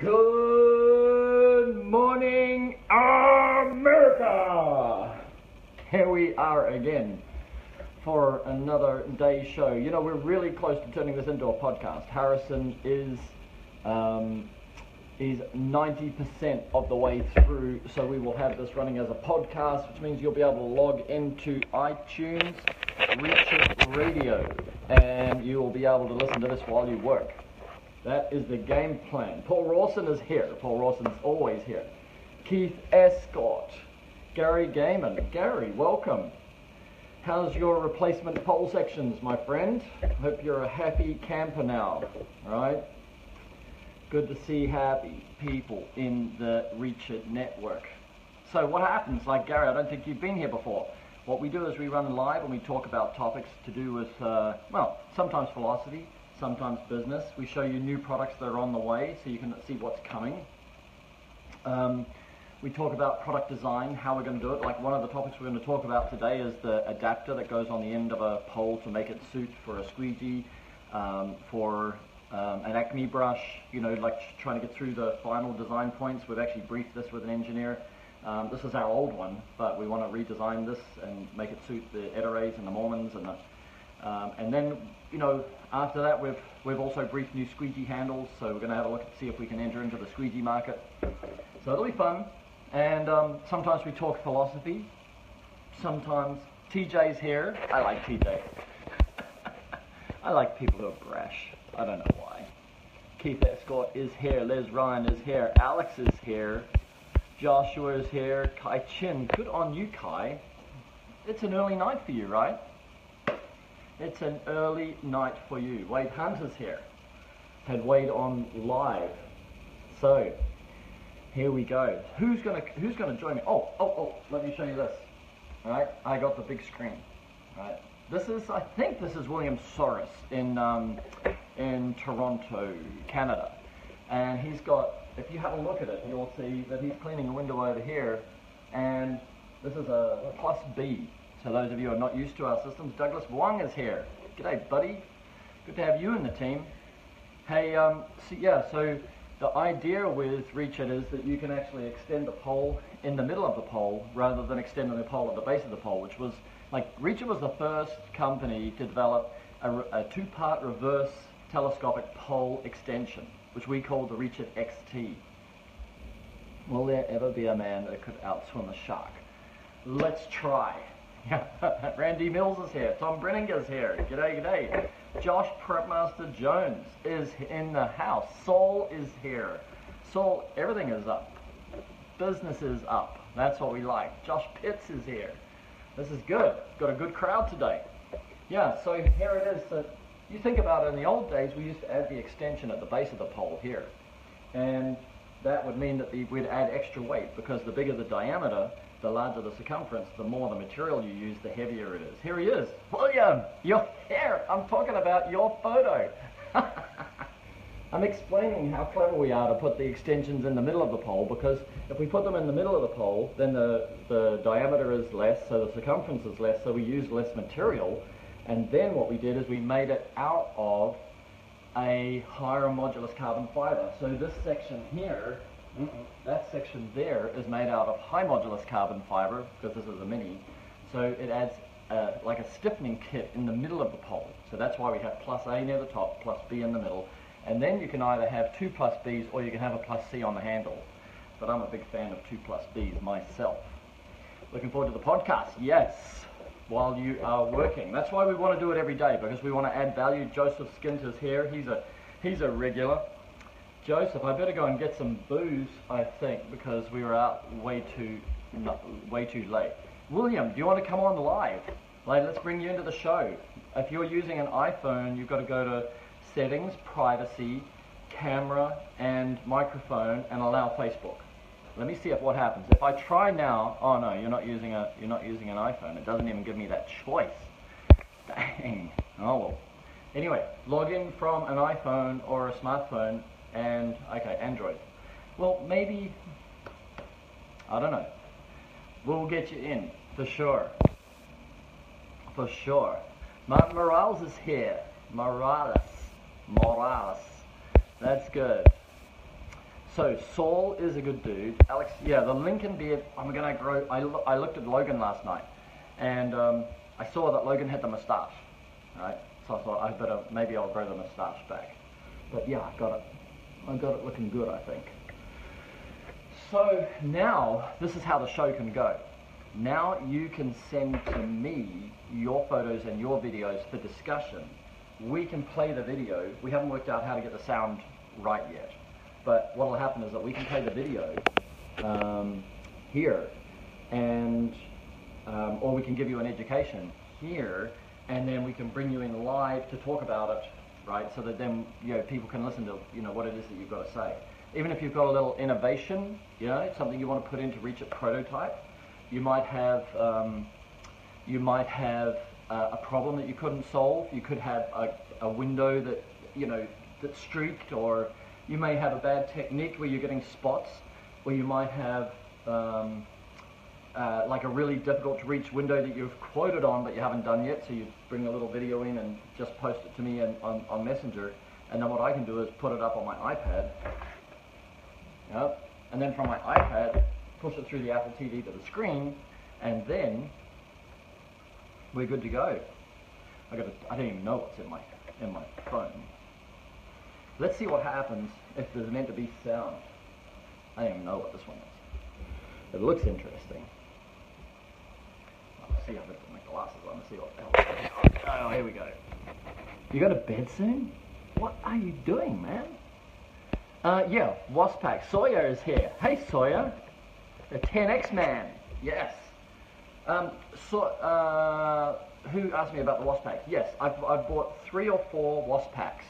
Good morning, America! Here we are again for another day's show. You know, we're really close to turning this into a podcast. Harrison is 90% of the way through, so we will have this running as a podcast, which means you'll be able to log into iTunes, Reach It Radio, and you will be able to listen to this while you work. That is the game plan. Paul Rawson is here. Paul Rawson's always here. Keith Escott. Gary Gaiman. Gary, welcome. How's your replacement poll sections, my friend? Hope you're a happy camper now. All right? Good to see happy people in the Reach It network. So what happens? Like Gary, I don't think you've been here before. What we do is we run live and we talk about topics to do with, sometimes philosophy, sometimes business. We show you new products that are on the way so you can see what's coming. We talk about product design, how we're going to do it. Like one of the topics we're going to talk about today is the adapter that goes on the end of a pole to make it suit for a squeegee, for an Acme brush, you know, like trying to get through the final design points. We've actually briefed this with an engineer. This is our old one, but we want to redesign this and make it suit the Edorays and the Mormons and then, you know, after that we've also briefed new squeegee handles, so we're going to have a look and see if we can enter into the squeegee market. So it'll be fun, and sometimes we talk philosophy, sometimes TJ's here. I like TJ. I like people who are brash. I don't know why. Keith Escott is here, Liz Ryan is here, Alex is here, Joshua is here, Kai Chin. Good on you, Kai. It's an early night for you, right? It's an early night for you. Wade Hunt is here. Had Wade on live. So here we go. Who's gonna join me? Oh, let me show you this. Alright, I got the big screen. Alright. I think this is William Soros in Toronto, Canada. And he's got, if you have a look at it, you'll see that he's cleaning a window over here, and this is a plus B. So those of you who are not used to our systems, Douglas Wong is here. G'day, buddy. Good to have you in the team. Hey, so the idea with Reach It is that you can actually extend the pole in the middle of the pole rather than extending the pole at the base of the pole, which was, like, Reach It was the first company to develop a two-part reverse telescopic pole extension, which we call the Reach It XT. Will there ever be a man that could outswim a shark? Let's try. Randy Mills is here. Tom Brenninger's here. G'day. Josh Prepmaster Jones is in the house. Saul is here. Saul, everything is up. Business is up. That's what we like. Josh Pitts is here. This is good. Got a good crowd today. Yeah, so here it is. So you think about it, in the old days we used to add the extension at the base of the pole here. And that would mean that we'd add extra weight, because the bigger the diameter, the larger the circumference, the more the material you use, the heavier it is. Here he is. William, you're here. I'm talking about your photo. I'm explaining how clever we are to put the extensions in the middle of the pole, because if we put them in the middle of the pole, then the diameter is less, so the circumference is less, so we use less material. And then what we did is we made it out of a higher modulus carbon fiber. So this section here, that section there is made out of high modulus carbon fiber, because this is a mini. So it adds like a stiffening kit in the middle of the pole. So that's why we have plus A near the top, plus B in the middle. And then you can either have two plus Bs or you can have a plus C on the handle. But I'm a big fan of two plus Bs myself. Looking forward to the podcast. Yes, while you are working. That's why we want to do it every day, because we want to add value. Joseph Skinter's here. He's a regular. Joseph, I better go and get some booze, I think, because we were out way too late. William, do you want to come on live? Like, let's bring you into the show. If you're using an iPhone, you've got to go to Settings, Privacy, Camera, and Microphone, and allow Facebook. Let me see what happens. If I try now, oh no, you're not using an iPhone. It doesn't even give me that choice. Dang. Oh well. Anyway, log in from an iPhone or a smartphone, and okay, Android. Well, maybe, I don't know. We'll get you in for sure. For sure. Martin Morales is here. Morales. That's good. So Saul is a good dude. Alex, yeah, the Lincoln beard. I'm gonna grow. I looked at Logan last night, and I saw that Logan had the moustache, right? So I thought maybe I'll grow the moustache back. But yeah, I got it looking good, I think. So now this is how the show can go. Now you can send to me your photos and your videos for discussion. We can play the video. We haven't worked out how to get the sound right yet. But what will happen is that we can play the video here, and or we can give you an education here, and then we can bring you in live to talk about it, right? So that then people can listen to what it is that you've got to say. Even if you've got a little innovation, something you want to put in to reach a prototype, you might have a problem that you couldn't solve. You could have a window that that's streaked, or you may have a bad technique where you're getting spots, or you might have like a really difficult to reach window that you've quoted on but you haven't done yet, so you bring a little video in and just post it to me on Messenger, and then what I can do is put it up on my iPad, and then from my iPad push it through the Apple TV to the screen, and then we're good to go. I don't even know what's in my phone. Let's see what happens if there's meant to be sound. I don't even know what this one is. It looks interesting. I'll see, I've got to put my glasses on to see what the hell. Oh, here we go. You go to bed soon? What are you doing, man? Yeah, Waspac. Sawyer is here. Hey, Sawyer. The 10X man. Yes. Who asked me about the Waspac? Yes, I've bought 3 or 4 Waspacks.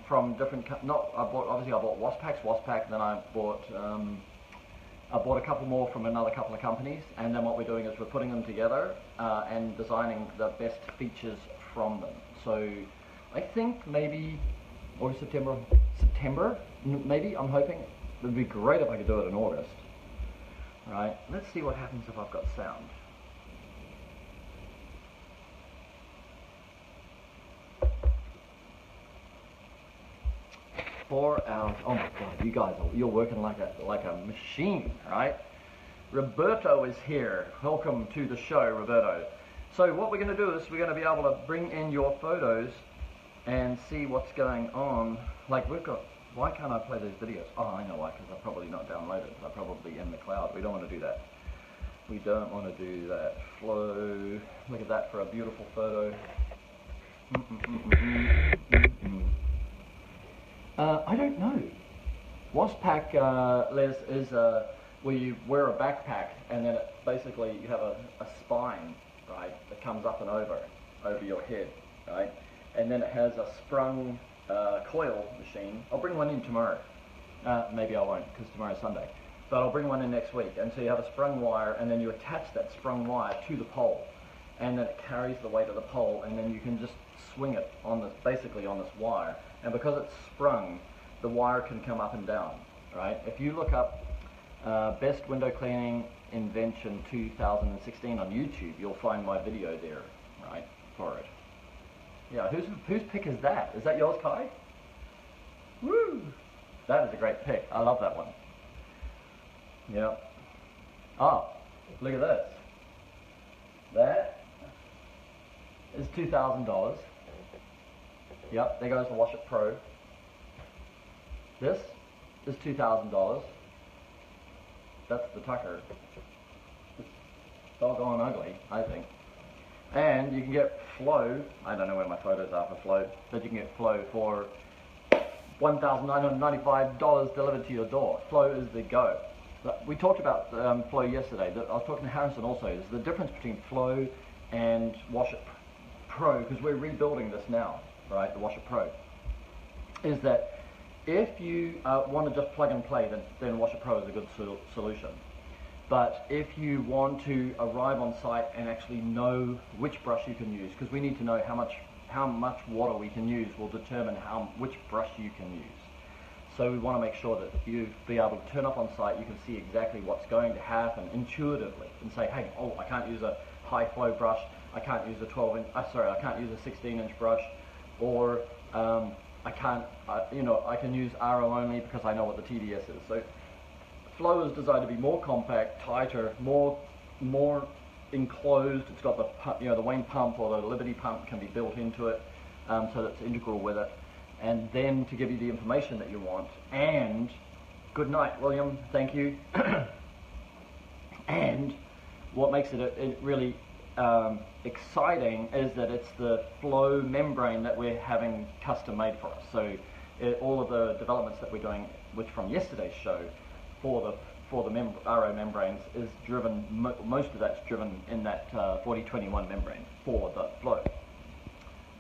From different, I bought Waspac, then I bought a couple more from another couple of companies, and then what we're doing is we're putting them together and designing the best features from them. So I think maybe August, September, maybe, I'm hoping. It would be great if I could do it in August. Right, let's see what happens if I've got sound. $4 hours. Oh my God, you guys, you're working like a machine, right? Roberto is here. Welcome to the show, Roberto. So what we're going to do is we're going to be able to bring in your photos and see what's going on. Like why can't I play these videos? Oh, I know why, because they're probably not downloaded. They're probably in the cloud. We don't want to do that. We don't want to do that. Flow. Look at that for a beautiful photo. I don't know. Waspac, Les, is where you wear a backpack, and then basically you have a spine, right, that comes up and over your head, right? And then it has a sprung coil machine. I'll bring one in tomorrow. Maybe I won't, because tomorrow's Sunday. But I'll bring one in next week. And so you have a sprung wire, and then you attach that sprung wire to the pole, and then it carries the weight of the pole, and then you can just swing it basically on this wire. And because it's sprung, the wire can come up and down, right? If you look up Best Window Cleaning Invention 2016 on YouTube, you'll find my video there, right, for it. Yeah, whose pick is that? Is that yours, Kai? Woo! That is a great pick. I love that one. Yeah. Oh, look at this. That is $2,000. Yep, there goes the Wash It Pro. This is $2,000. That's the Tucker. It's doggone ugly, I think. And you can get Flow. I don't know where my photos are for Flow, but you can get Flow for $1,995 delivered to your door. Flow is the go. We talked about Flow yesterday. I was talking to Harrison also. There's the difference between Flow and Wash It Pro, because we're rebuilding this now, right? The Wash It Pro is that if you want to just plug and play, then Wash It Pro is a good solution. But if you want to arrive on site and actually know which brush you can use, because we need to know how much water we can use will determine which brush you can use. So we want to make sure that you be able to turn up on site, you can see exactly what's going to happen intuitively, and say, hey, oh, I can't use a high flow brush, I can't use a 12-inch, I can't use a 16-inch brush, or I can't, you know, I can use RO only because I know what the TDS is. So Flow is designed to be more compact, tighter, more enclosed. It's got the, you know, the Wayne pump or the Liberty pump can be built into it, so that's integral with it. And then to give you the information that you want. And good night, William. Thank you. And what makes it really exciting is that it's the Flow membrane that we're having custom made for us. So all of the developments that we're doing, which from yesterday's show, for the RO membranes is driven, most of that's driven in that 4021 membrane for the Flow.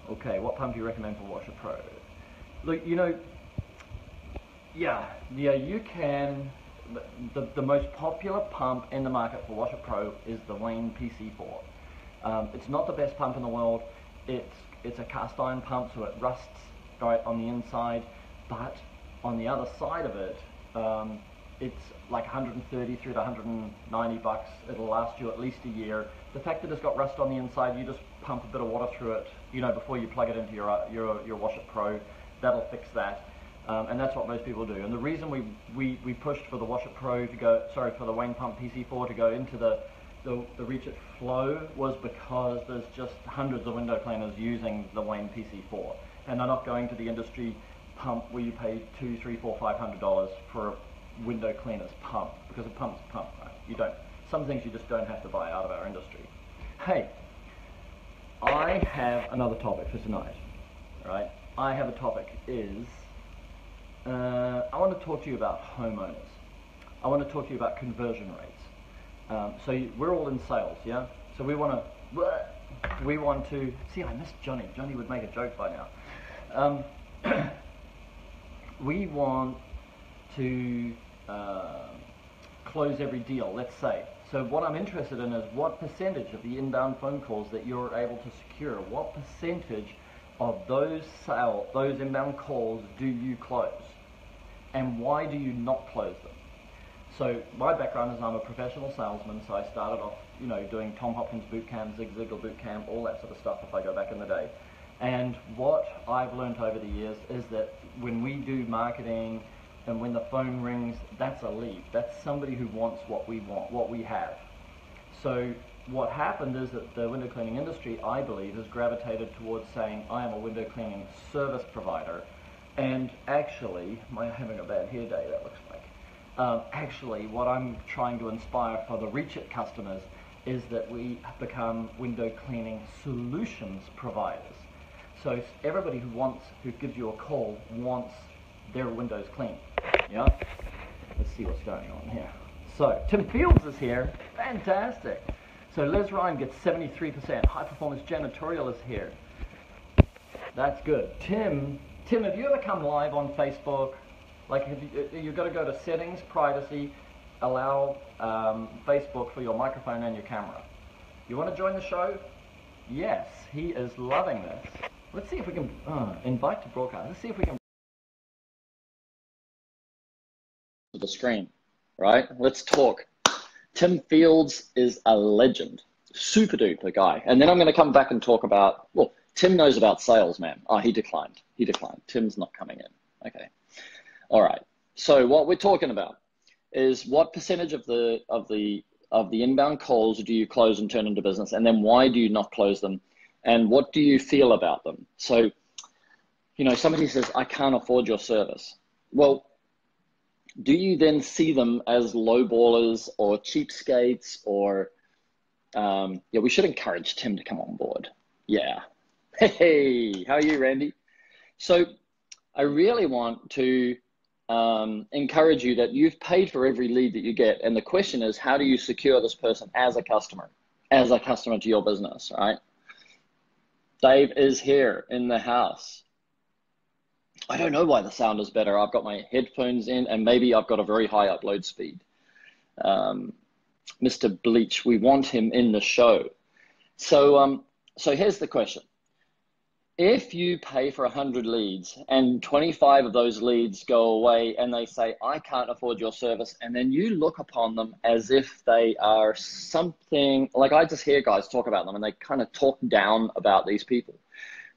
Okay, what pump do you recommend for Washer Pro? Look, you know, yeah, you can. The most popular pump in the market for Washer Pro is the Wayne PC4. It's not the best pump in the world. It's a cast iron pump, so it rusts right on the inside, but on the other side of it, it's like 130 through to 190 bucks. It'll last you at least a year. The fact that it's got rust on the inside, you just pump a bit of water through it, you know, before you plug it into your Washer Pro. That'll fix that. And that's what most people do. And the reason we pushed for the Washer Pro to go, sorry, for the Wayne Pump PC4 to go into the Reach It Flow was because there's just hundreds of window cleaners using the Wayne PC4, and they're not going to the industry pump where you pay $200, $300, $400, $500 for a window cleaner's pump, because a pump's a pump, right? You don't. Some things you just don't have to buy out of our industry. Hey, I have another topic for tonight, right? I have a topic is. I want to talk to you about homeowners. I want to talk to you about conversion rates. We're all in sales, yeah? So we want to, see, I missed Johnny. Johnny would make a joke by now. We want to close every deal, let's say. So what I'm interested in is what percentage of the inbound phone calls that you're able to secure, what percentage of those inbound calls do you close? And why do you not close them? So my background is I'm a professional salesman, so I started off, you know, doing Tom Hopkins boot camp, Zig Ziglar boot camp, all that sort of stuff if I go back in the day. And what I've learned over the years is that when we do marketing and when the phone rings, that's a lead. That's somebody who wants what we want, what we have. So what happened is that the window cleaning industry, I believe, has gravitated towards saying, I am a window cleaning service provider. And actually, I'm having a bad hair day, that looks like. Actually, what I'm trying to inspire for the Reach It customers is that we become window cleaning solutions providers. So everybody who gives you a call wants their windows cleaned. Yeah? Let's see what's going on here. So Tim Fields is here. Fantastic. So Liz Ryan gets 73%. High Performance Janitorial is here. That's good. Tim, have you ever come live on Facebook? Like, you've got to go to settings, privacy, allow Facebook for your microphone and your camera. You want to join the show? Yes, he is loving this. Let's see if we can invite to broadcast. Let's see if we can. The screen, right? Let's talk. Tim Fields is a legend, super duper guy. And then I'm going to come back and talk about, well, Tim knows about sales, man. Oh, he declined. Tim's not coming in. Okay. All right. So what we're talking about is what percentage of the inbound calls do you close and turn into business, and then why do you not close them, and what do you feel about them? So, you know, somebody says, I can't afford your service. Well, do you then see them as lowballers or cheapskates or, yeah, we should encourage Tim to come on board. Yeah. Hey, how are you, Randy? So I really want to encourage you that you've paid for every lead that you get. And the question is, how do you secure this person as a customer to your business, right? Dave is here in the house. I don't know why the sound is better. I've got my headphones in and maybe I've got a very high upload speed. Mr. Bleach, we want him in the show. So here's the question. If you pay for 100 leads and 25 of those leads go away and they say, I can't afford your service, and then you look upon them as if they are something, like I just hear guys talk about them and they kind of talk down about these people.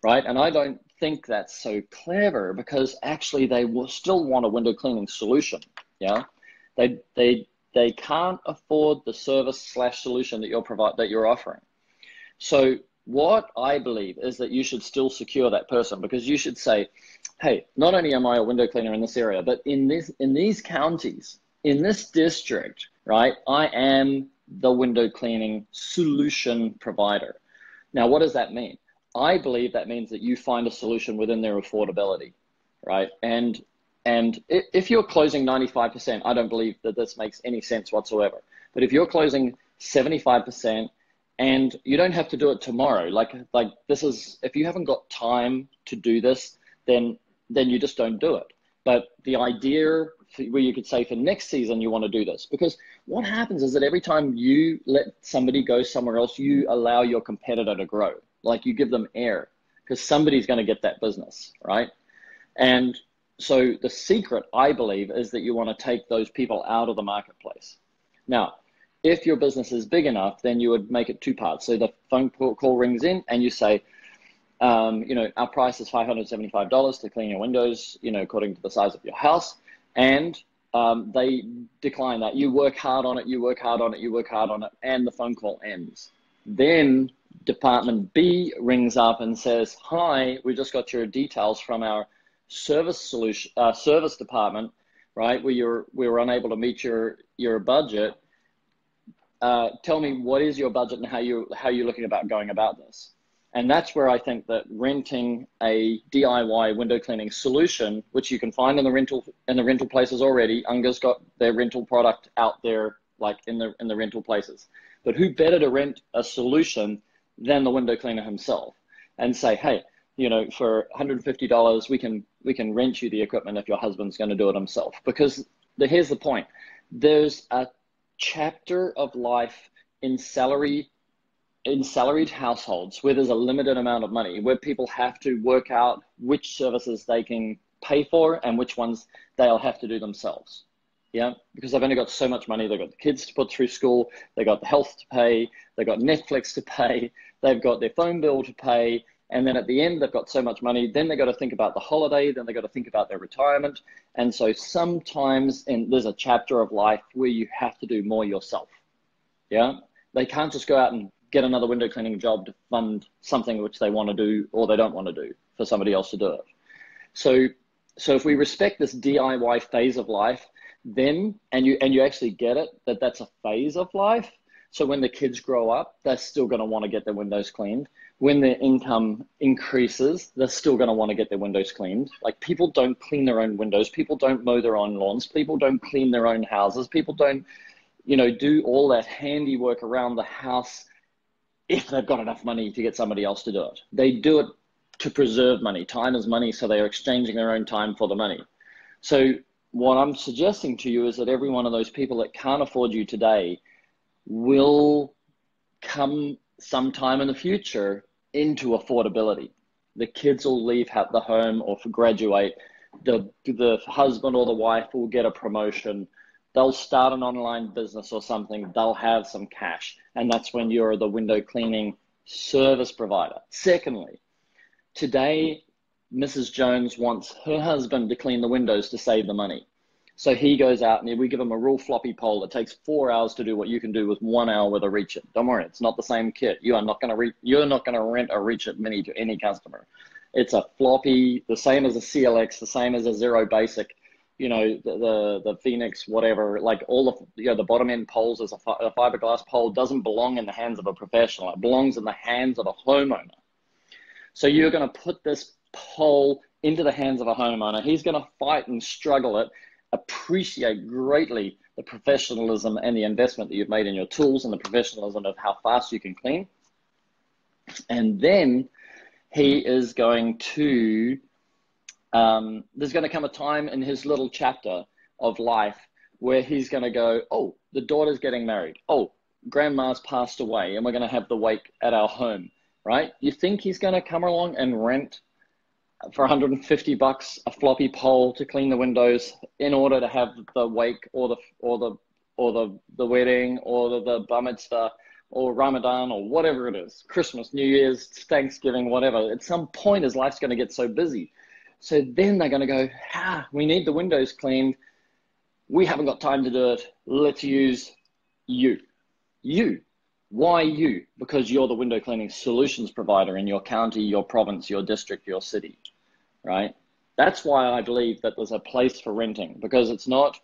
right? And I don't think that's so clever, because actually they will still want a window cleaning solution. Yeah, they can't afford the service slash solution that you're offering. So what I believe is that you should still secure that person, because you should say, hey, not only am I a window cleaner in this area, but in these counties, in this district, right, I am the window cleaning solution provider. Now, what does that mean? I believe that means that you find a solution within their affordability, right? And if you're closing 95%, I don't believe that this makes any sense whatsoever. But if you're closing 75%, and you don't have to do it tomorrow, like this is, if you haven't got time to do this, then you just don't do it. But the idea where you could say for next season you want to do this, because what happens is that every time you let somebody go somewhere else, you allow your competitor to grow. Like, you give them air, because somebody's going to get that business, right? And so the secret, I believe, is that you want to take those people out of the marketplace. Now, if your business is big enough, then you would make it two parts. So the phone call rings in and you say, our price is $575 to clean your windows, according to the size of your house. And they decline that. You work hard on it, and the phone call ends. Then Department B rings up and says, hi, we just got your details from our service department, right? We were unable to meet your budget. Tell me, what is your budget and how you're looking about going about this? And that's where I think that renting a DIY window cleaning solution, which you can find in the rental places already. Unga's got their rental product out there, like in the rental places. But who better to rent a solution than the window cleaner himself, and say, hey, for $150, we can rent you the equipment if your husband's going to do it himself. Because here's the point: there's a chapter of life in salaried households where there's a limited amount of money, where people have to work out which services they can pay for and which ones they'll have to do themselves. Yeah, because they've only got so much money. They've got the kids to put through school, they've got the health to pay, they've got Netflix to pay, they've got their phone bill to pay, and then at the end they've got so much money, then they've got to think about the holiday, then they've got to think about their retirement. And so sometimes there's a chapter of life where you have to do more yourself. Yeah, they can't just go out and get another window cleaning job to fund something which they want to do or they don't want to do for somebody else to do it. So if we respect this DIY phase of life, then and you actually get it, that's a phase of life. So when the kids grow up, they're still going to want to get their windows cleaned. When their income increases, they're still going to want to get their windows cleaned. Like, people don't clean their own windows, people don't mow their own lawns, people don't clean their own houses, people don't do all that handiwork around the house if they've got enough money to get somebody else to do it. They do it to preserve money. Time is money, so they are exchanging their own time for the money. So what I'm suggesting to you is that every one of those people that can't afford you today will come sometime in the future into affordability. The kids will leave the home or graduate. The husband or the wife will get a promotion. They'll start an online business or something. They'll have some cash. And that's when you're the window cleaning service provider. Secondly, today, Mrs. Jones wants her husband to clean the windows to save the money. So he goes out and we give him a real floppy pole that takes 4 hours to do what you can do with 1 hour with a Reach It. Don't worry, it's not the same kit. You're not going to rent a Reach It Mini to any customer. It's a floppy, the same as a CLX, the same as a Zero Basic, the Phoenix, whatever. Like all of the bottom end poles as a fiberglass pole doesn't belong in the hands of a professional. It belongs in the hands of a homeowner. So you're going to put this pole into the hands of a homeowner. He's going to fight and struggle it, appreciate greatly the professionalism and the investment that you've made in your tools and the professionalism of how fast you can clean. And then he is going to, there's going to come a time in his little chapter of life where he's going to go, oh, the daughter's getting married. Oh, grandma's passed away and we're going to have the wake at our home, right? You think he's going to come along and rent for $150 a floppy pole to clean the windows in order to have the wake or the wedding or the bar mitzvah or Ramadan or whatever it is, Christmas, New Year's, Thanksgiving, whatever. At some point, his life's going to get so busy. So then they're going to go, we need the windows cleaned. We haven't got time to do it. Let's use you. You. Why you? Because you're the window cleaning solutions provider in your county, your province, your district, your city, right? That's why I believe that there's a place for renting, because it's not,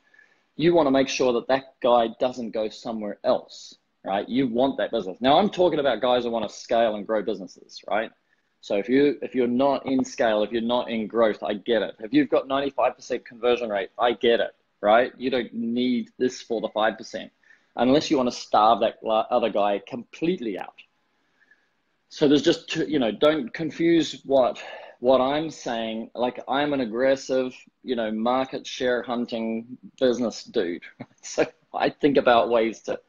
you want to make sure that that guy doesn't go somewhere else, right? You want that business. Now I'm talking about guys who want to scale and grow businesses, right? So if you're not in scale, if you're not in growth, I get it. If you've got 95% conversion rate, I get it, right? You don't need this for the 5%, unless you want to starve that other guy completely out. So there's just two, don't confuse what I'm saying. Like, I'm an aggressive, market share hunting business dude. So I think about ways to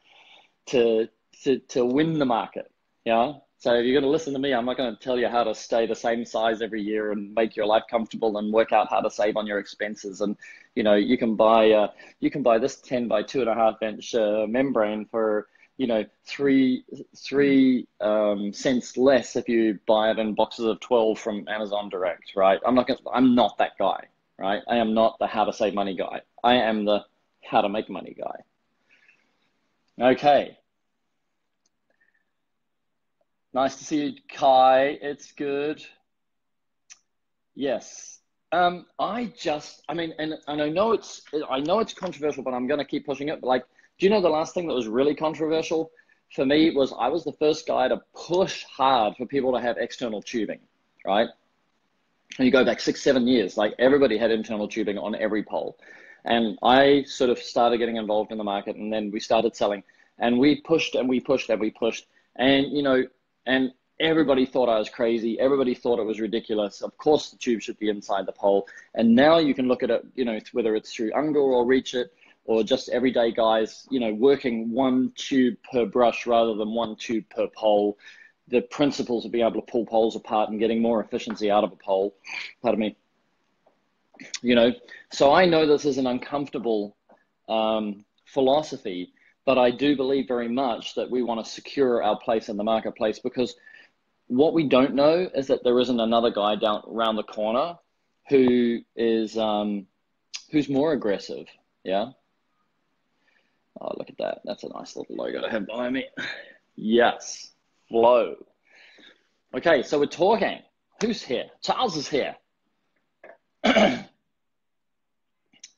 win the market. Yeah. So if you're going to listen to me, I'm not going to tell you how to stay the same size every year and make your life comfortable and work out how to save on your expenses. And, you can buy this 10 by 2.5 inch membrane for, 3 cents less if you buy it in boxes of 12 from Amazon Direct, right? I'm not that guy, right? I am not the how to save money guy. I am the how to make money guy. Okay. Nice to see you, Kai. It's good. Yes. And I know it's controversial, but I'm going to keep pushing it. But like, do you know the last thing that was really controversial for me was I was the first guy to push hard for people to have external tubing, right? And you go back 6-7 years, like everybody had internal tubing on every pole. And I sort of started getting involved in the market, and then we started selling, and we pushed and we pushed and we pushed. And, and everybody thought I was crazy. Everybody thought it was ridiculous. Of course, the tube should be inside the pole. And now you can look at it, whether it's through Ungar or Reach It, or just everyday guys, working one tube per brush rather than one tube per pole. The principles of being able to pull poles apart and getting more efficiency out of a pole. Pardon me. So I know this is an uncomfortable philosophy, but I do believe very much that we want to secure our place in the marketplace, because what we don't know is that there isn't another guy down around the corner who is who's more aggressive. Yeah. Oh, look at that. That's a nice little logo to have behind me. Yes. Flow. Okay, so we're talking. Who's here? Charles is here.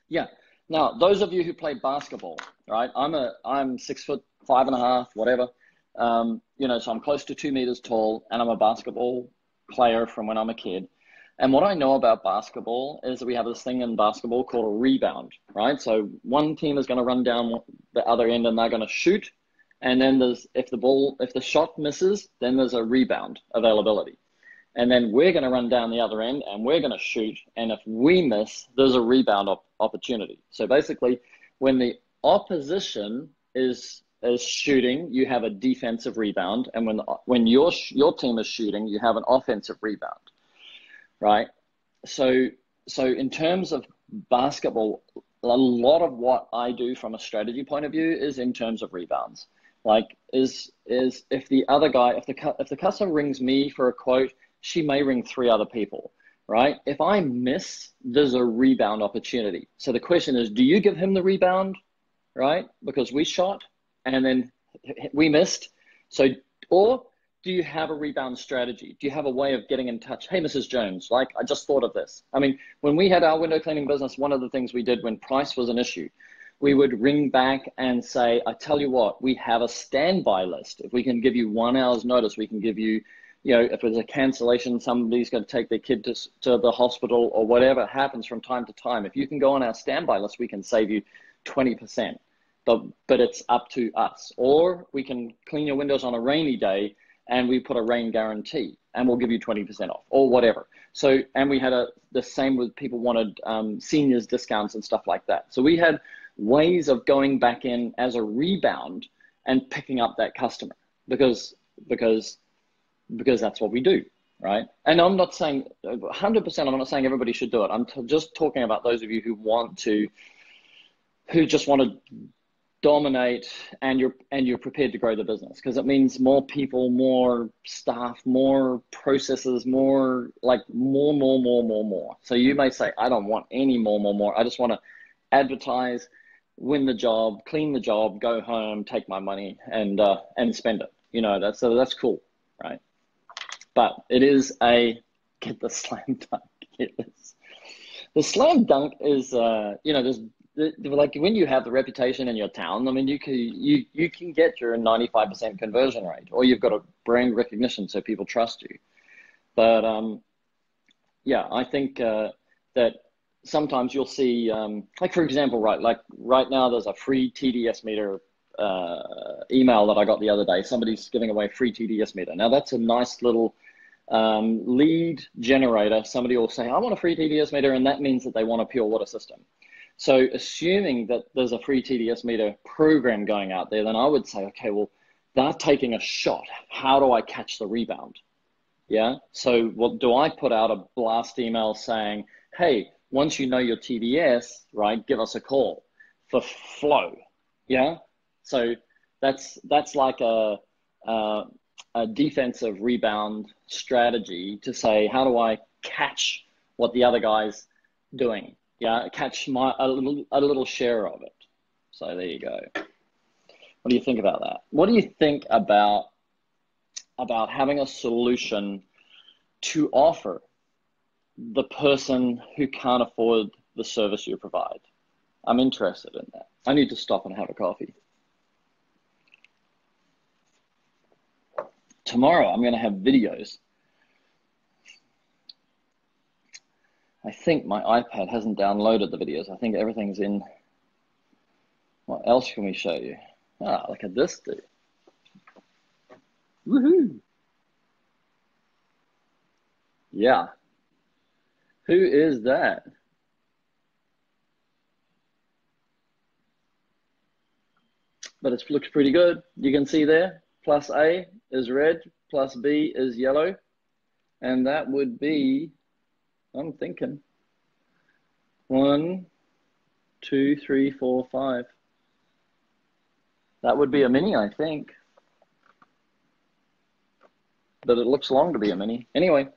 Yeah. Now, those of you who play basketball, right? I'm 6'5.5", whatever. So I'm close to 2 meters tall, and I'm a basketball player from when I'm a kid. And what I know about basketball is that we have this thing in basketball called a rebound, right? So one team is going to run down the other end and they're going to shoot. And then if the shot misses, then there's a rebound availability. And then we're going to run down the other end and we're going to shoot. And if we miss, there's a rebound opportunity. So basically, when the opposition is shooting, you have a defensive rebound. And when your team is shooting, you have an offensive rebound. Right. So in terms of basketball, a lot of what I do from a strategy point of view is in terms of rebounds. Like is if the other guy, if the customer rings me for a quote, she may ring 3 other people, right? If I miss, there's a rebound opportunity. So the question is, do you give him the rebound, right? Because we shot and then we missed. Or do you have a rebound strategy? Do you have a way of getting in touch? Hey, Mrs. Jones, like I just thought of this. I mean, when we had our window cleaning business, one of the things we did when price was an issue, we would ring back and say, I tell you what, we have a standby list. If we can give you 1 hour's notice, we can give you, if there's a cancellation, somebody's going to take their kid to the hospital or whatever happens from time to time. If you can go on our standby list, we can save you 20%, but it's up to us. Or we can clean your windows on a rainy day and we put a rain guarantee and we'll give you 20% off or whatever. So, and we had the same with people wanted seniors discounts and stuff like that. So we had ways of going back in as a rebound and picking up that customer because that's what we do, right? And I'm not saying 100%, I'm not saying everybody should do it. I'm just talking about those of you who just want to dominate and you're prepared to grow the business, because it means more people, more staff, more processes, more like more. So you may say, I don't want any more. I just want to advertise, win the job, clean the job, go home, take my money and spend it. You know, that's cool, right? But it is get the slam dunk. Get this. The slam dunk is, you know, like when you have the reputation in your town, I mean, you can get your 95% conversion rate, or you've got a brand recognition so people trust you. But yeah, I think that sometimes you'll see, like for example, like right now there's a free TDS meter email that I got the other day. Somebody's giving away a free TDS meter. Now that's a nice little lead generator. Somebody will say, I want a free TDS meter, and that means that they want a pure water system. So assuming that there's a free TDS meter program going out there, then I would say, okay, well, they're taking a shot. How do I catch the rebound? Yeah. So what do I put out a blast email saying, hey, once you know your TDS, right, give us a call for flow. Yeah. So that's like a defensive rebound strategy to say, how do I catch what the other guy's doing? Yeah, catch a little share of it. So there you go. What do you think about that? What do you think about having a solution to offer the person who can't afford the service you provide? I'm interested in that. I need to stop and have a coffee. Tomorrow I'm going to have videos. I think my iPad hasn't downloaded the videos. I think everything's in. What else can we show you? Ah, look at this dude. Woohoo! Yeah. Who is that? But it looks pretty good. You can see there, plus A is red, plus B is yellow. And that would be, I'm thinking, 1, 2, 3, 4, 5. That would be a mini, I think. But it looks long to be a mini. Anyway,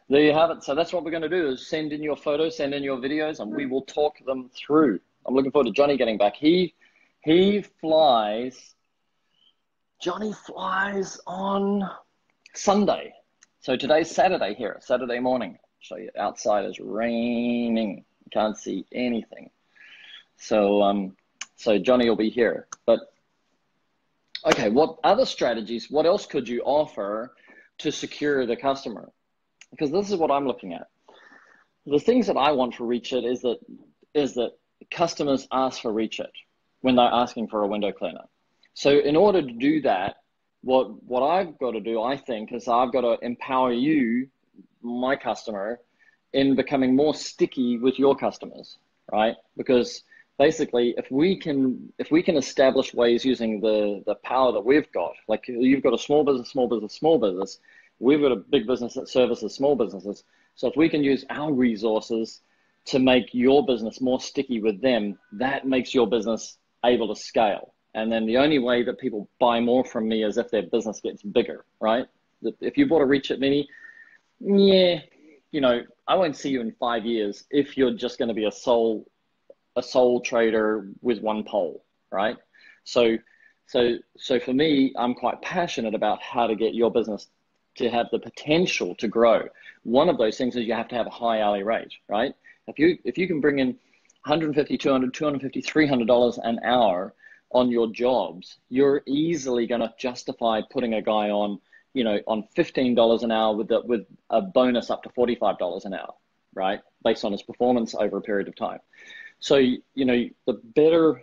there you have it. So that's what we're going to do, is send in your photos, send in your videos, and we will talk them through. I'm looking forward to Johnny getting back. Johnny flies on Sunday. So today's Saturday here, Saturday morning. I'll show you, outside is raining. You can't see anything. So Johnny will be here. But okay, what other strategies, what else could you offer to secure the customer? Because this is what I'm looking at. The things that I want for Reach It is that customers ask for Reach It when they're asking for a window cleaner. So in order to do that, what I've got to do, I think, is I've got to empower you, my customer, in becoming more sticky with your customers, right? Because basically, if we can establish ways using the power that we've got, like you've got a small business. We've got a big business that services small businesses. So if we can use our resources to make your business more sticky with them, that makes your business able to scale. And then the only way that people buy more from me is if their business gets bigger, right? If you bought a Reach It Mini, yeah, you know, I won't see you in 5 years if you're just going to be a sole trader with one pole, right? So for me, I'm quite passionate about how to get your business to have the potential to grow. One of those things is you have to have a high hourly rate, right? If you can bring in $150, $200, $250, $300 an hour on your jobs, you're easily going to justify putting a guy on, you know, on $15 an hour with a bonus up to $45 an hour, right? Based on his performance over a period of time. So, you know, the better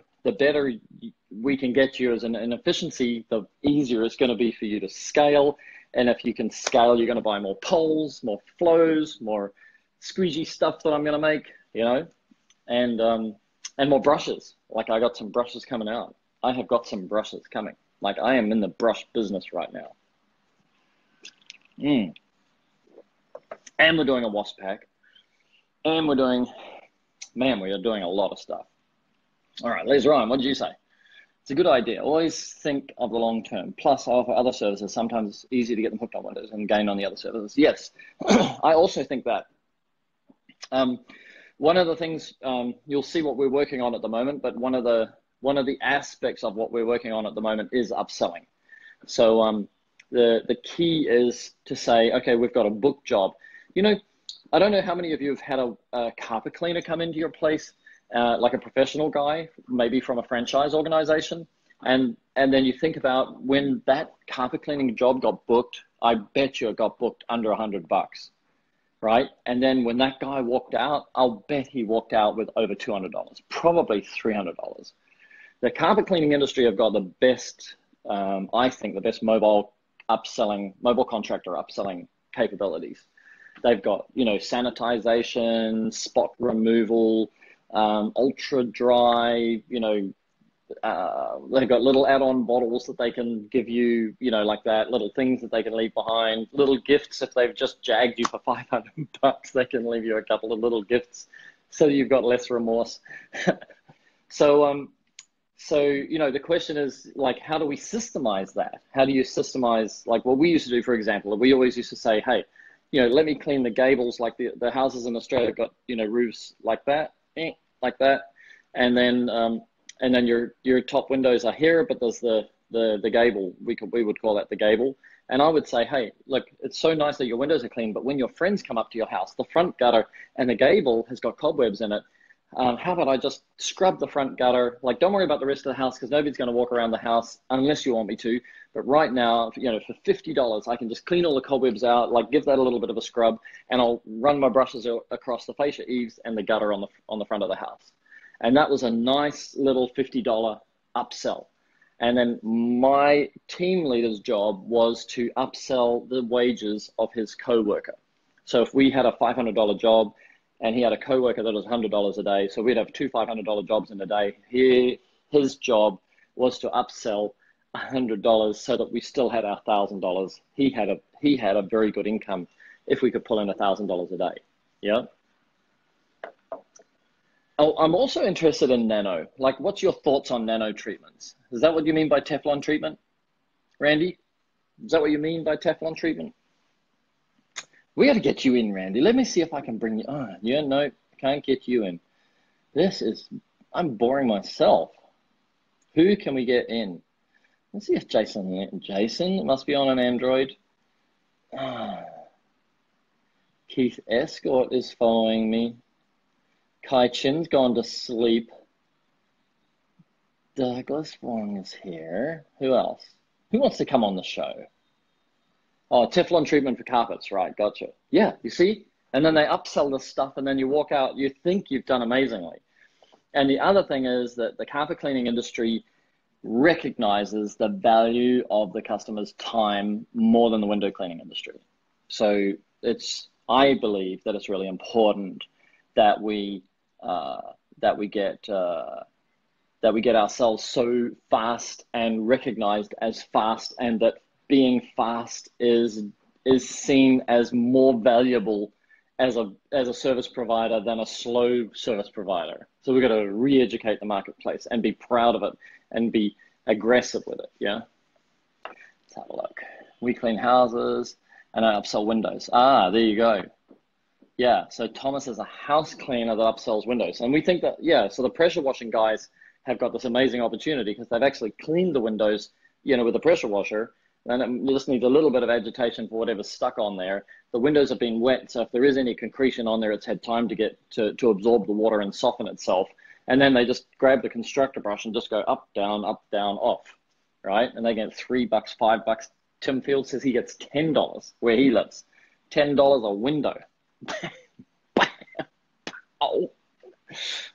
we can get you as an efficiency, the easier it's going to be for you to scale. And if you can scale, you're going to buy more poles, more flows, more squeegee stuff that I'm going to make, you know, and more brushes. Like I got some brushes coming out. I have got some brushes coming. Like I am in the brush business right now. And we're doing a wasp pack. And we are doing a lot of stuff. All right, Les Ryan, what did you say? It's a good idea. Always think of the long term. Plus, I offer other services. Sometimes it's easy to get them hooked on Windows and gain on the other services. Yes, I also think that. One of the things you'll see what we're working on at the moment, but one of the aspects of what we're working on at the moment is upselling. So the key is to say, okay, we've got a book job. You know, I don't know how many of you have had a carpet cleaner come into your place, like a professional guy, maybe from a franchise organization. And then you think about when that carpet cleaning job got booked, I bet you it got booked under $100, right? And then when that guy walked out, I'll bet he walked out with over $200, probably $300. The carpet cleaning industry have got the best, I think, the best mobile contractor upselling capabilities. They've got, you know, sanitization, spot removal, ultra dry, you know, they've got little add-on bottles that they can give you, you know, like that, little things that they can leave behind, little gifts. If they've just jagged you for $500, they can leave you a couple of little gifts so you've got less remorse. So, you know, the question is, like, how do we systemize that? How do you systemize, like what we used to do, for example, we always used to say, hey, you know, let me clean the gables, like the houses in Australia got, you know, roofs like that, like that. And then your top windows are here, but there's the gable. We would call that the gable. And I would say, hey, look, it's so nice that your windows are clean, but when your friends come up to your house, the front gutter and the gable has got cobwebs in it. How about I just scrub the front gutter? Like, don't worry about the rest of the house because nobody's going to walk around the house unless you want me to. But right now, you know, for $50, I can just clean all the cobwebs out, like give that a little bit of a scrub, and I'll run my brushes across the fascia eaves and the gutter on the front of the house. And that was a nice little $50 upsell. And then my team leader's job was to upsell the wages of his coworker. So if we had a $500 job, and he had a coworker that was $100 a day, so we'd have two $500 jobs in a day. His job was to upsell $100 so that we still had our $1,000. He had a very good income if we could pull in $1,000 a day. Yeah. Oh, I'm also interested in nano. Like, what's your thoughts on nano treatments? Is that what you mean by Teflon treatment, Randy? Is that what you mean by Teflon treatment? We got to get you in, Randy. Let me see if I can bring you on. Yeah, no, can't get you in. I'm boring myself. Who can we get in? Let's see if Jason must be on an Android. Keith Escort is following me. Kai Chin's gone to sleep. Douglas Wong is here. Who else? Who wants to come on the show? Oh, Teflon treatment for carpets, right? Gotcha. Yeah, you see? And then they upsell this stuff, and then you walk out, you think you've done amazingly. And the other thing is that the carpet cleaning industry recognizes the value of the customer's time more than the window cleaning industry. So I believe that it's really important that we get ourselves so fast and recognized as fast, and that being fast is seen as more valuable as a service provider than a slow service provider. So we've got to re-educate the marketplace and be proud of it and be aggressive with it. Yeah. Let's have a look. We clean houses and I upsell windows. Ah, there you go. Yeah. So Thomas is a house cleaner that upsells windows. And we think that, yeah, so the pressure washing guys have got this amazing opportunity because they've actually cleaned the windows, you know, with a pressure washer. And you just need a little bit of agitation for whatever's stuck on there. The windows have been wet, so if there is any concretion on there, it's had time to get to absorb the water and soften itself. And then they just grab the constructor brush and just go up, down, off, right? And they get $3, $5. Tim Field says he gets $10 where he lives. $10 a window. Oh. All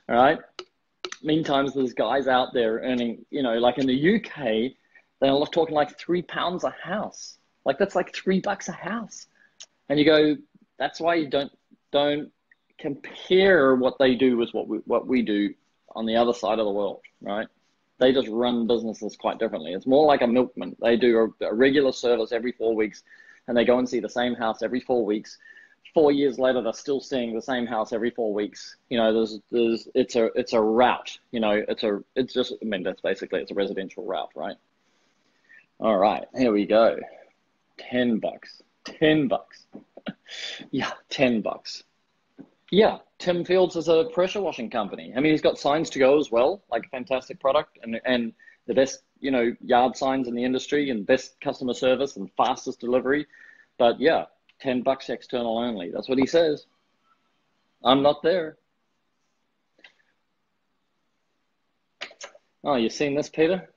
right. Meantime, there's guys out there earning, you know, like in the UK, they're talking like £3 a house. Like that's like $3 a house. And you go, that's why you don't compare what they do with what we do on the other side of the world, right? They just run businesses quite differently. It's more like a milkman. They do a regular service every 4 weeks, and they go and see the same house every 4 weeks. 4 years later, they're still seeing the same house every 4 weeks. You know, it's a route. You know, it's just, I mean, that's basically, it's a residential route, right? All right, here we go. $10. $10. Yeah, $10. Yeah, Tim Fields is a pressure washing company. I mean, he's got signs to go as well, like a fantastic product and the best, you know, yard signs in the industry and best customer service and fastest delivery. But yeah, $10 external only. That's what he says. I'm not there. Oh, you seen this, Peter?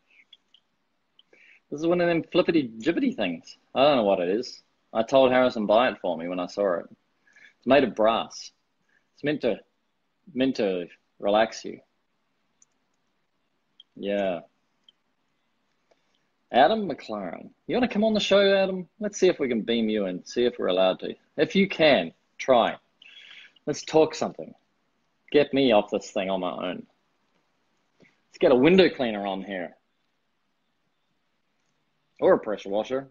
This is one of them flippity jibbity things. I don't know what it is. I told Harrison buy it for me when I saw it. It's made of brass. It's meant to relax you. Yeah. Adam McLaren. You want to come on the show, Adam? Let's see if we can beam you in. See if we're allowed to. If you can, try. Let's talk something. Get me off this thing on my own. Let's get a window cleaner on here. Or a pressure washer.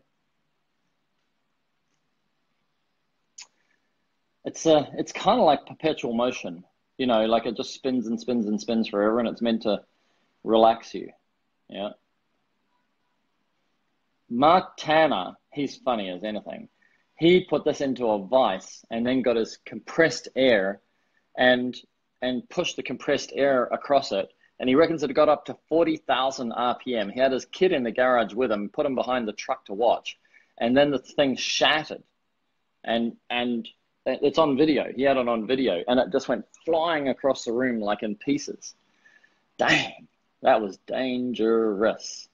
It's kind of like perpetual motion. You know, like it just spins and spins and spins forever, and it's meant to relax you. Yeah. Mark Tanner, he's funny as anything. He put this into a vise and then got his compressed air and pushed the compressed air across it. And he reckons it got up to 40,000 RPM. He had his kid in the garage with him, put him behind the truck to watch. And then the thing shattered. And it's on video. He had it on video. And it just went flying across the room like in pieces. Dang, that was dangerous.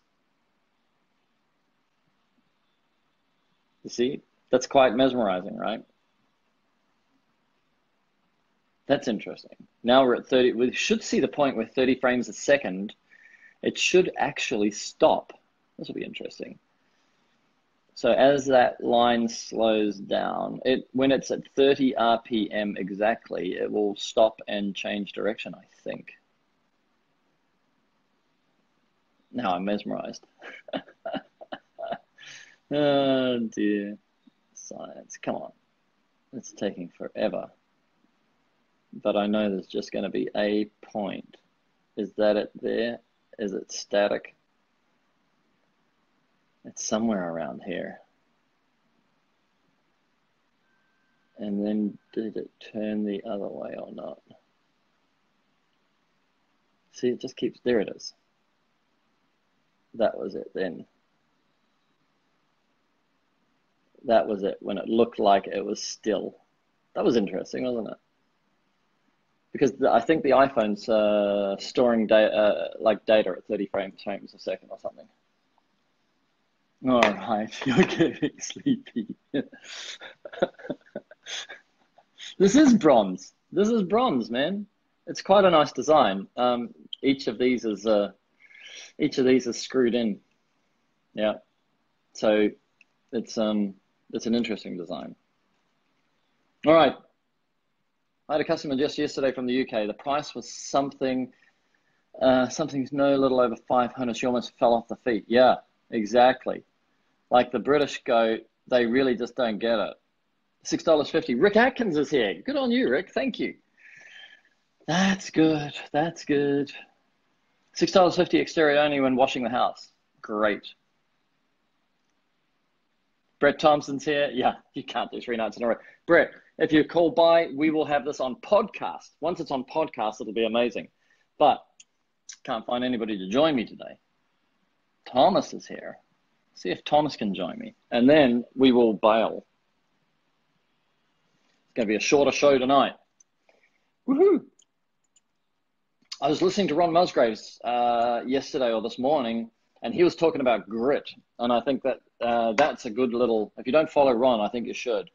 You see, that's quite mesmerizing, right? That's interesting. Now we're at 30. We should see the point where 30 frames a second, it should actually stop. This will be interesting. So as that line slows down, when it's at 30 RPM exactly, it will stop and change direction, I think. Now I'm mesmerized. Oh dear. Science, come on. It's taking forever. But I know there's just going to be a point. Is that it there? Is it static? It's somewhere around here. And then did it turn the other way or not? See, it just keeps, there it is. That was it then. That was it when it looked like it was still. That was interesting, wasn't it? Because I think the iPhone's storing data, data at 30 frames a second or something. All right, you're getting sleepy. This is bronze. This is bronze, man. It's quite a nice design. Each of these is screwed in. Yeah. So it's an interesting design. All right. I had a customer just yesterday from the UK. The price was something's no little over 500. She almost fell off the feet. Yeah, exactly. Like the British go, they really just don't get it. $6.50. Rick Atkins is here. Good on you, Rick. Thank you. That's good. That's good. $6.50 exterior only when washing the house. Great. Brett Thompson's here. Yeah, you can't do 3 nights in a row. Brett, if you call by, we will have this on podcast. Once it's on podcast, it'll be amazing. But can't find anybody to join me today. Thomas is here. See if Thomas can join me. And then we will bail. It's going to be a shorter show tonight. Woohoo! I was listening to Ron Musgraves yesterday or this morning, and he was talking about grit. And I think that that's a good little, if you don't follow Ron, I think you should.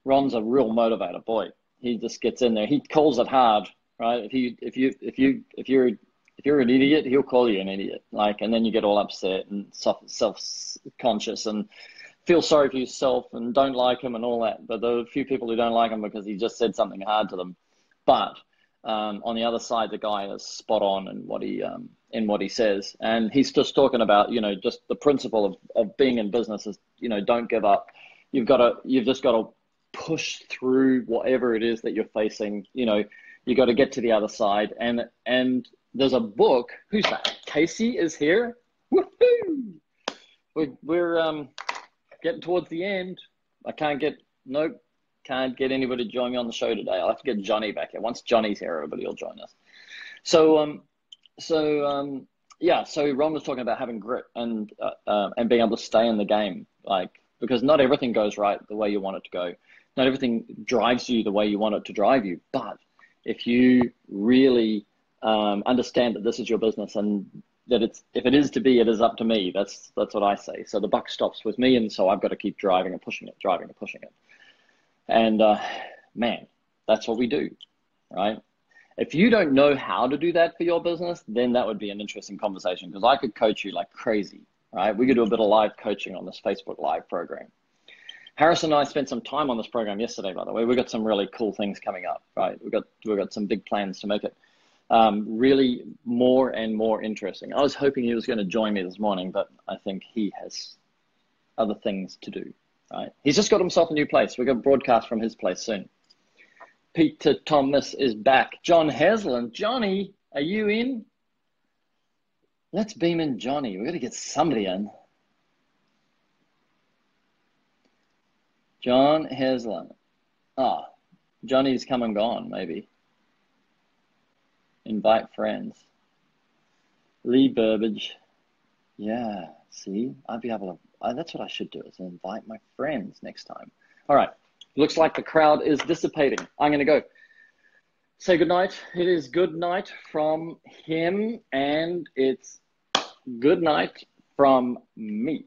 Ron's a real motivator, boy. He just gets in there. He calls it hard, right? If you're an idiot, he'll call you an idiot. And then you get all upset and self-conscious and feel sorry for yourself and don't like him and all that. But there are a few people who don't like him because he just said something hard to them. But on the other side, the guy is spot on in what he says, and he's just talking about just the principle of being in business is don't give up. You've just got to push through whatever it is that you're facing. You know, you got to get to the other side. And there's a book. Who's that? Casey is here. Woohoo! We're getting towards the end. I can't get anybody to join me on the show today. I'll have to get Johnny back here. Once Johnny's here, everybody will join us. So Ron was talking about having grit and being able to stay in the game, like, because not everything goes right the way you want it to go. Not everything drives you the way you want it to drive you. But if you really understand that this is your business and that if it is to be, it is up to me. That's what I say. So the buck stops with me, and so I've got to keep driving and pushing it. And man, that's what we do, right? If you don't know how to do that for your business, then that would be an interesting conversation, because I could coach you like crazy, right? We could do a bit of live coaching on this Facebook Live program. Harrison and I spent some time on this program yesterday, by the way. We've got some really cool things coming up, right? We've got some big plans to make it really more and more interesting. I was hoping he was going to join me this morning, but I think he has other things to do, right? He's just got himself a new place. We're going to broadcast from his place soon. Peter Thomas is back. John Haslam. Johnny, are you in? Let's beam in Johnny. We've got to get somebody in. John Haslam. Johnny's come and gone, maybe. Invite friends. Lee Burbage. Yeah, see, I'd be able to, that's what I should do, is invite my friends next time. All right. Looks like the crowd is dissipating. I'm going to go say goodnight. It is good night from him, and it's good night from me.